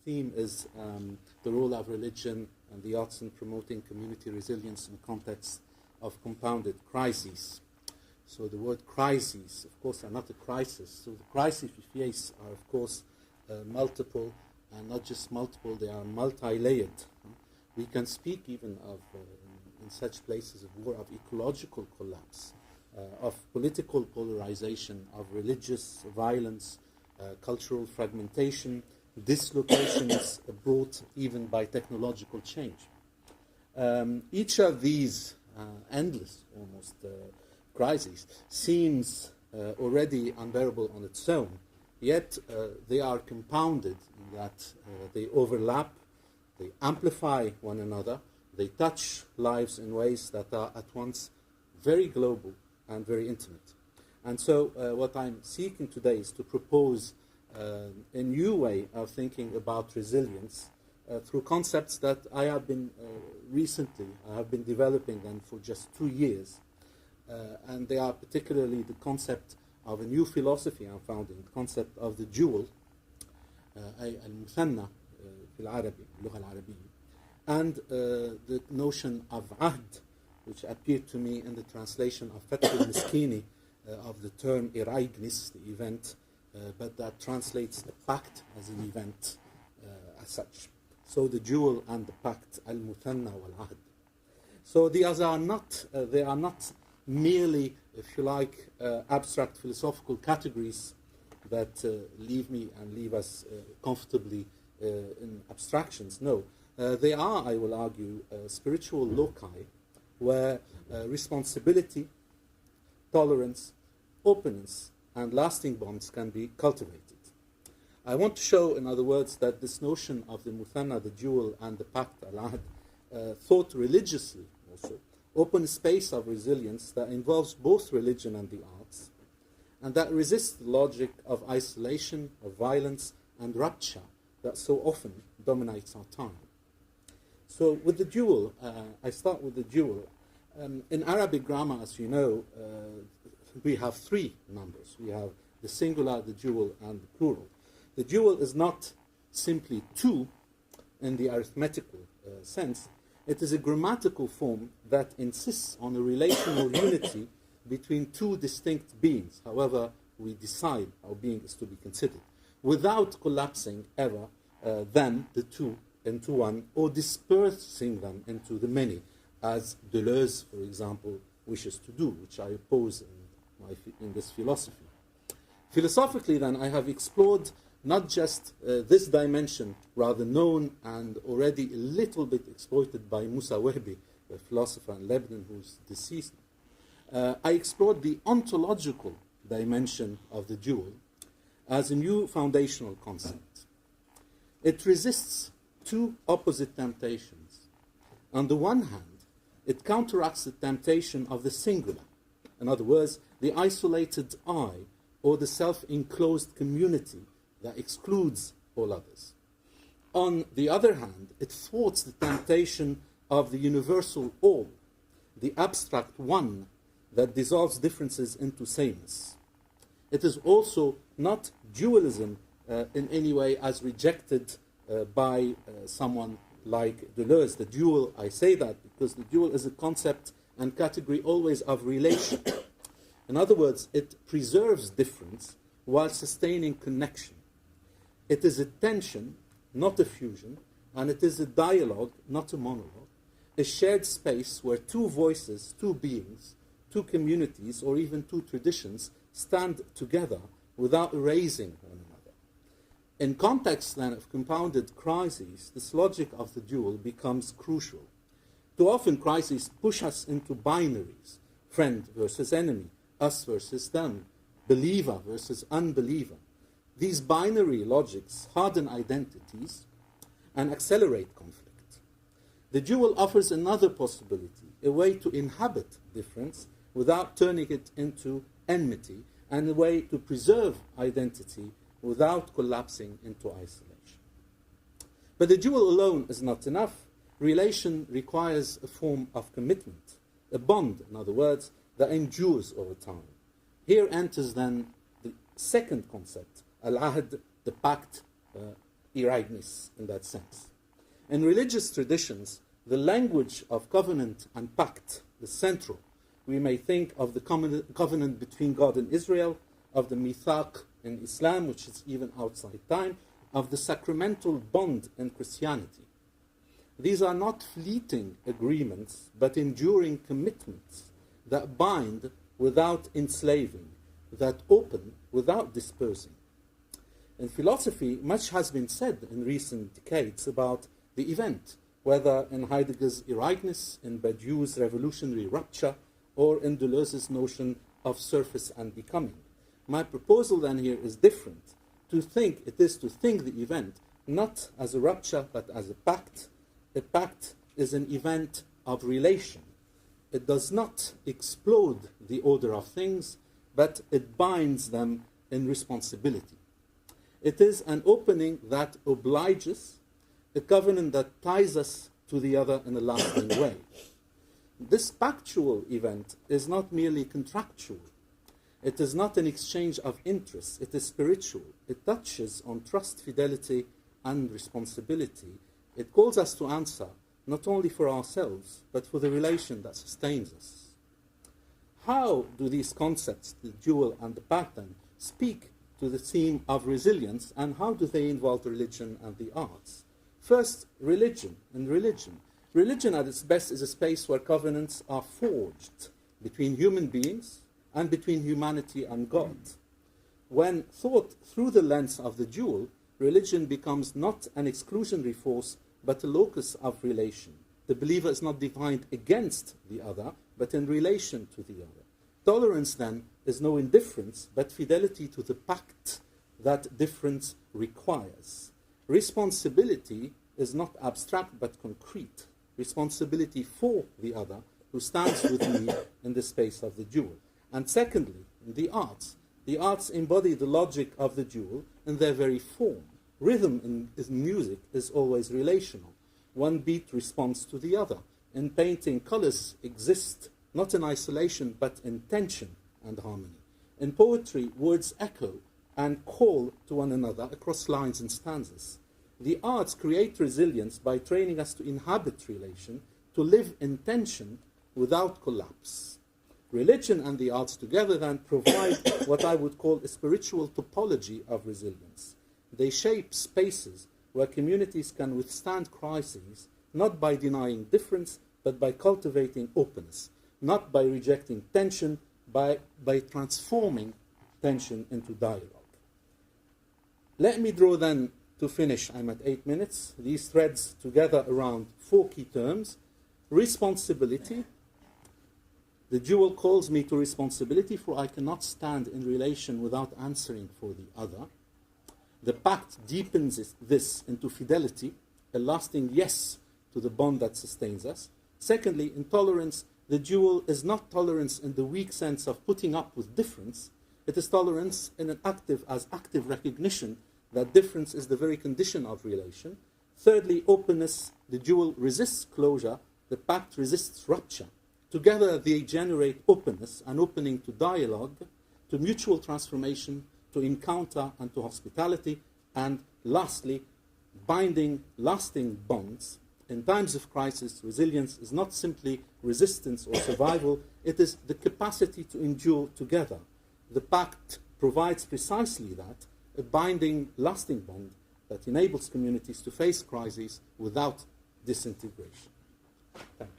theme is the role of religion and the arts in promoting community resilience in context of compounded crises. So the word crises, of course, are not a crisis. So the crises we face are, of course, multiple, and not just multiple, they are multi-layered. We can speak even of, in such places of war, of ecological collapse, of political polarization, of religious violence, cultural fragmentation, dislocations brought even by technological change. Each of these endless, almost, crises seems already unbearable on its own, yet they are compounded in that they overlap, they amplify one another, they touch lives in ways that are at once very global and very intimate. And so what I'm seeking today is to propose a new way of thinking about resilience through concepts that I have been developing them for just 2 years. And they are particularly the concept of a new philosophy I'm founding, the concept of the dual, al-Muthanna في العربي, اللغة العربية, and the notion of ahd, which appeared to me in the translation of Fath al-Miskini of the term Iraignis, the event, but that translates a pact as an event as such. So the dual and the pact, al-Muthanna wal-ahd. So these are not, they are not merely, if you like, abstract philosophical categories that leave us comfortably in abstractions. No, they are, I will argue, spiritual loci where responsibility, tolerance, openness, and lasting bonds can be cultivated. I want to show, in other words, that this notion of the Muthanna, the dual, and the pact, al-ahd, thought religiously also, open a space of resilience that involves both religion and the arts, and that resists the logic of isolation, of violence, and rupture that so often dominates our time. So with the dual, I start with the dual. In Arabic grammar, as you know, we have 3 numbers. We have the singular, the dual, and the plural. The dual is not simply 2 in the arithmetical sense. It is a grammatical form that insists on a relational unity between 2 distinct beings, however we decide our being is to be considered, without collapsing ever then the 2 into one, or dispersing them into the many, as Deleuze, for example, wishes to do, which I oppose in this philosophy. Philosophically, then, I have explored not just this dimension, rather known and already a little bit exploited by Musa Wehbi, a philosopher in Lebanon who's deceased. I explored the ontological dimension of the dual as a new foundational concept. It resists 2 opposite temptations. On the one hand, it counteracts the temptation of the singular. In other words, the isolated I, or the self-enclosed community that excludes all others. On the other hand, it thwarts the temptation of the universal all, the abstract one that dissolves differences into sameness. It is also not dualism in any way as rejected by someone like Deleuze. The dual, I say that because the dual is a concept and category always of relation. In other words, it preserves difference while sustaining connection. It is a tension, not a fusion, and it is a dialogue, not a monologue, a shared space where 2 voices, 2 beings, 2 communities, or even 2 traditions stand together without erasing one another. In context, then, of compounded crises, this logic of the dual becomes crucial. Too often, crises push us into binaries, friend versus enemy, us versus them, believer versus unbeliever. These binary logics harden identities and accelerate conflict. The dual offers another possibility, a way to inhabit difference without turning it into enmity, and a way to preserve identity without collapsing into isolation. But the dual alone is not enough. Relation requires a form of commitment, a bond, in other words, that endures over time. Here enters then the second concept, al-ahd, the pact, Iraqis in that sense. In religious traditions, the language of covenant and pact is central. We may think of the covenant between God and Israel, of the mithaq in Islam, which is even outside time, of the sacramental bond in Christianity. These are not fleeting agreements, but enduring commitments that bind without enslaving, that open without dispersing. In philosophy, much has been said in recent decades about the event, whether in Heidegger's Ereignis, in Badiou's revolutionary rupture, or in Deleuze's notion of surface and becoming. My proposal then here is different. It is to think the event not as a rupture, but as a pact. A pact is an event of relation. It does not explode the order of things, but it binds them in responsibility. It is an opening that obliges, a covenant that ties us to the other in a lasting way. This pactual event is not merely contractual. It is not an exchange of interests. It is spiritual. It touches on trust, fidelity, and responsibility. It calls us to answer, not only for ourselves, but for the relation that sustains us. How do these concepts, the dual and the pattern, speak to the theme of resilience, and how do they involve religion and the arts? First, religion and religion. Religion at its best is a space where covenants are forged between human beings and between humanity and God. When thought through the lens of the dual, religion becomes not an exclusionary force, but a locus of relation. The believer is not defined against the other, but in relation to the other. Tolerance, then, is no indifference, but fidelity to the pact that difference requires. Responsibility is not abstract, but concrete. Responsibility for the other, who stands with me in the space of the dual. And secondly, the arts. The arts embody the logic of the dual in their very form. Rhythm in music is always relational. One beat responds to the other. In painting, colors exist not in isolation, but in tension and harmony. In poetry, words echo and call to one another across lines and stanzas. The arts create resilience by training us to inhabit relation, to live in tension without collapse. Religion and the arts together then provide what I would call a spiritual topology of resilience. They shape spaces where communities can withstand crises, not by denying difference, but by cultivating openness, not by rejecting tension, by transforming tension into dialogue. Let me draw then, to finish, I'm at 8 minutes, these threads together around 4 key terms. Responsibility. The dual calls me to responsibility, for I cannot stand in relation without answering for the other. The pact deepens this into fidelity, a lasting yes to the bond that sustains us. Secondly, in tolerance, the dual is not tolerance in the weak sense of putting up with difference. It is tolerance in an active recognition that difference is the very condition of relation. Thirdly, openness. The dual resists closure. The pact resists rupture. Together they generate openness, an opening to dialogue, to mutual transformation, to encounter and to hospitality. And lastly, binding lasting bonds. In times of crisis, resilience is not simply resistance or survival. It is the capacity to endure together. The pact provides precisely that, a binding, lasting bond that enables communities to face crises without disintegration. Thank you.